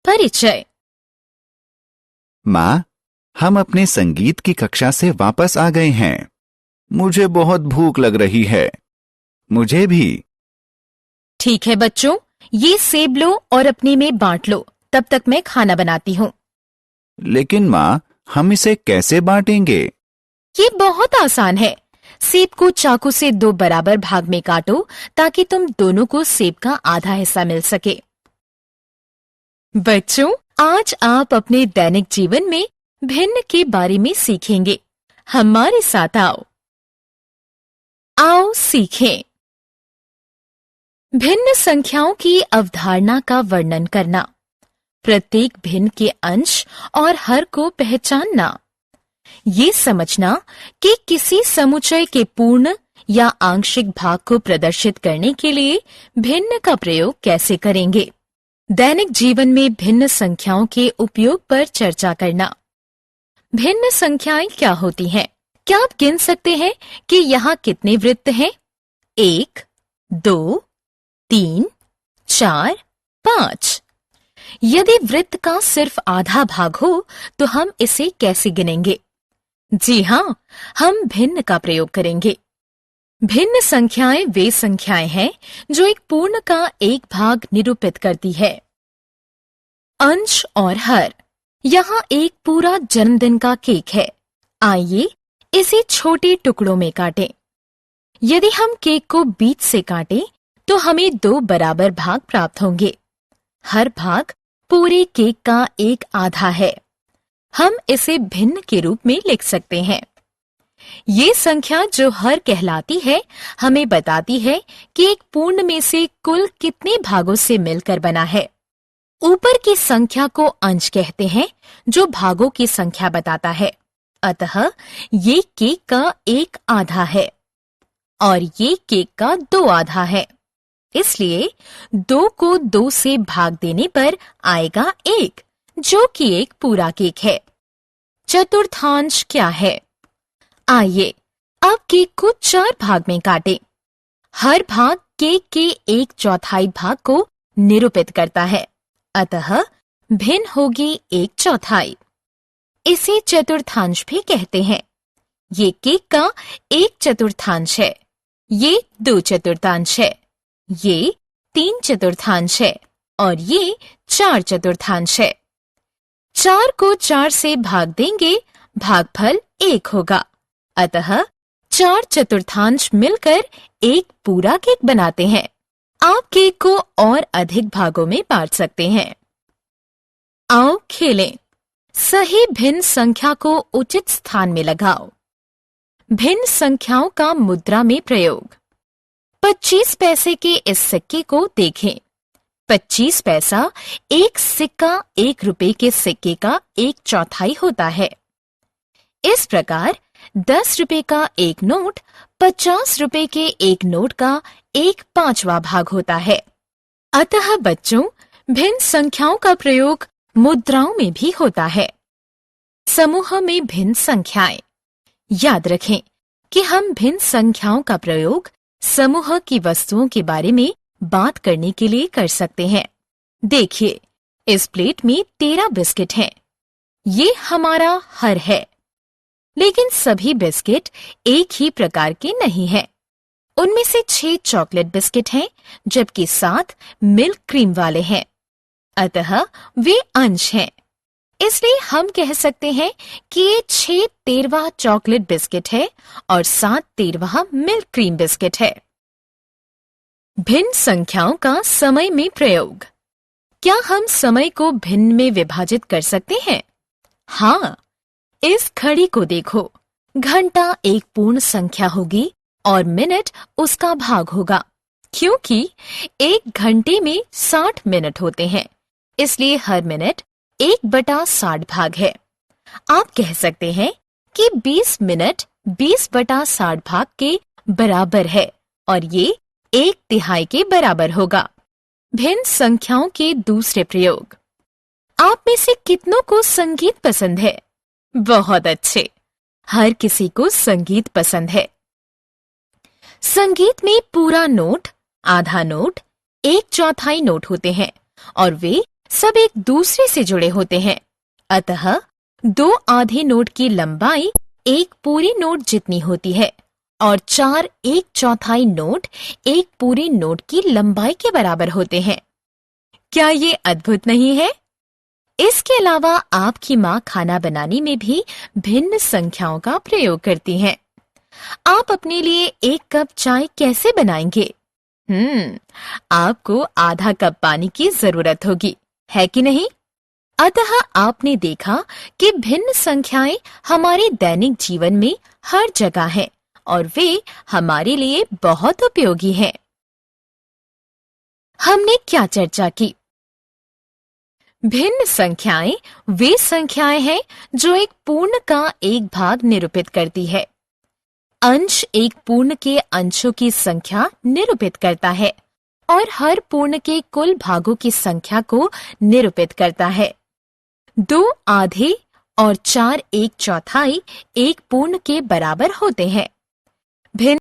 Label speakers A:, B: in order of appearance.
A: परिचय।
B: माँ, हम अपने संगीत की कक्षा से वापस आ गए हैं। मुझे बहुत भूख लग रही है। मुझे भी।
A: ठीक है बच्चों, ये सेब लो और अपने में बांट लो, तब तक मैं खाना बनाती हूँ।
B: लेकिन माँ, हम इसे कैसे बांटेंगे?
A: ये बहुत आसान है। सेब को चाकू से 2 बराबर भाग में काटो ताकि तुम दोनों को सेब का आधा हिस्सा मिल सके। बच्चों, आज आप अपने दैनिक जीवन में भिन्न के बारे में सीखेंगे। हमारे साथ आओ। आओ सीखें। भिन्न संख्याओं की अवधारणा का वर्णन करना, प्रत्येक भिन्न के अंश और हर को पहचानना, ये समझना कि किसी समुच्चय के पूर्ण या आंशिक भाग को प्रदर्शित करने के लिए भिन्न का प्रयोग कैसे करेंगे। दैनिक जीवन में भिन्न संख्याओं के उपयोग पर चर्चा करना। भिन्न संख्याएं क्या होती हैं? क्या आप गिन सकते हैं कि यहाँ कितने वृत्त हैं? 1, 2, 3, 4, 5। यदि वृत्त का सिर्फ आधा भाग हो तो हम इसे कैसे गिनेंगे? जी हाँ, हम भिन्न का प्रयोग करेंगे। भिन्न संख्याएं वे संख्याएं हैं जो एक पूर्ण का एक भाग निरूपित करती है। अंश और हर। यहाँ एक पूरा जन्मदिन का केक है। आइए इसे छोटे टुकड़ों में काटें। यदि हम केक को बीच से काटें तो हमें 2 बराबर भाग प्राप्त होंगे। हर भाग पूरे केक का एक आधा है। हम इसे भिन्न के रूप में लिख सकते हैं। ये संख्या जो हर कहलाती है, हमें बताती है कि एक पूर्ण में से कुल कितने भागों से मिलकर बना है। ऊपर की संख्या को अंश कहते हैं, जो भागों की संख्या बताता है। अतः ये केक का एक आधा है और ये केक का 2 आधा है। इसलिए 2 को 2 से भाग देने पर आएगा 1, जो कि एक पूरा केक है। चतुर्थांश क्या है? आइए अब केक को 4 भाग में काटें। हर भाग केक के 1/4 भाग को निरूपित करता है, अतः भिन्न होगी 1/4। इसे चतुर्थांश भी कहते हैं। ये केक का 1/4 है, ये 2/4 है, ये 3/4 है और ये 4/4 है। 4 को 4 से भाग देंगे, भागफल 1 होगा। अतः 4/4 मिलकर एक पूरा केक बनाते हैं। आप केक को और अधिक भागों में बांट सकते हैं। आओ खेलें। सही भिन्न संख्या को उचित स्थान में लगाओ। भिन्न संख्याओं का मुद्रा में प्रयोग। 25 पैसे के इस सिक्के को देखें। 25 पैसा एक सिक्का 1 रुपए के सिक्के का 1/4 होता है। इस प्रकार 10 रुपए का एक नोट 50 रुपए के एक नोट का 1/5वां भाग होता है। अतः बच्चों, भिन्न संख्याओं का प्रयोग मुद्राओं में भी होता है। समूह में भिन्न संख्याएं। याद रखें कि हम भिन्न संख्याओं का प्रयोग समूह की वस्तुओं के बारे में बात करने के लिए कर सकते हैं। देखिए, इस प्लेट में 13 बिस्किट हैं। ये हमारा हर है। लेकिन सभी बिस्किट एक ही प्रकार के नहीं हैं। उनमें से 6 चॉकलेट बिस्किट हैं, जबकि 7 मिल्क क्रीम वाले हैं। अतः वे अंश हैं। इसलिए हम कह सकते हैं कि ये 6 13वां चॉकलेट बिस्किट है और 7 13वां मिल्क क्रीम बिस्किट है। भिन्न संख्याओं का समय में प्रयोग। क्या हम समय को भिन्न में विभाजित कर सकते हैं? हाँ, इस घड़ी को देखो। घंटा एक पूर्ण संख्या होगी और मिनट उसका भाग होगा, क्योंकि एक घंटे में 60 मिनट होते हैं। इसलिए हर मिनट 1/60 भाग है। आप कह सकते हैं कि 20 मिनट 20/60 भाग के बराबर है और ये 1/3 के बराबर होगा। भिन्न संख्याओं के दूसरे प्रयोग। आप में से कितनों को संगीत पसंद है? बहुत अच्छे। हर किसी को संगीत पसंद है। संगीत में पूरा नोट, आधा नोट, 1/4 नोट होते हैं और वे सब एक दूसरे से जुड़े होते हैं। अतः 2 आधे नोट की लंबाई एक पूरी नोट जितनी होती है और 4 1/4 नोट एक पूरी नोट की लंबाई के बराबर होते हैं। क्या ये अद्भुत नहीं है? इसके अलावा आपकी माँ खाना बनाने में भी भिन्न संख्याओं का प्रयोग करती हैं। आप अपने लिए 1 कप चाय कैसे बनाएंगे? आपको आधा कप पानी की जरूरत होगी, है कि नहीं? अतः आपने देखा कि भिन्न संख्याएं हमारे दैनिक जीवन में हर जगह हैं और वे हमारे लिए बहुत उपयोगी हैं। हमने क्या चर्चा की? भिन्न संख्याएं वे संख्याएं हैं जो एक पूर्ण का एक भाग निरूपित करती है। अंश एक पूर्ण के अंशों की संख्या निरूपित करता है और हर पूर्ण के कुल भागों की संख्या को निरूपित करता है। 2 आधे और 4 1/4 एक पूर्ण के बराबर होते हैं। भिन्न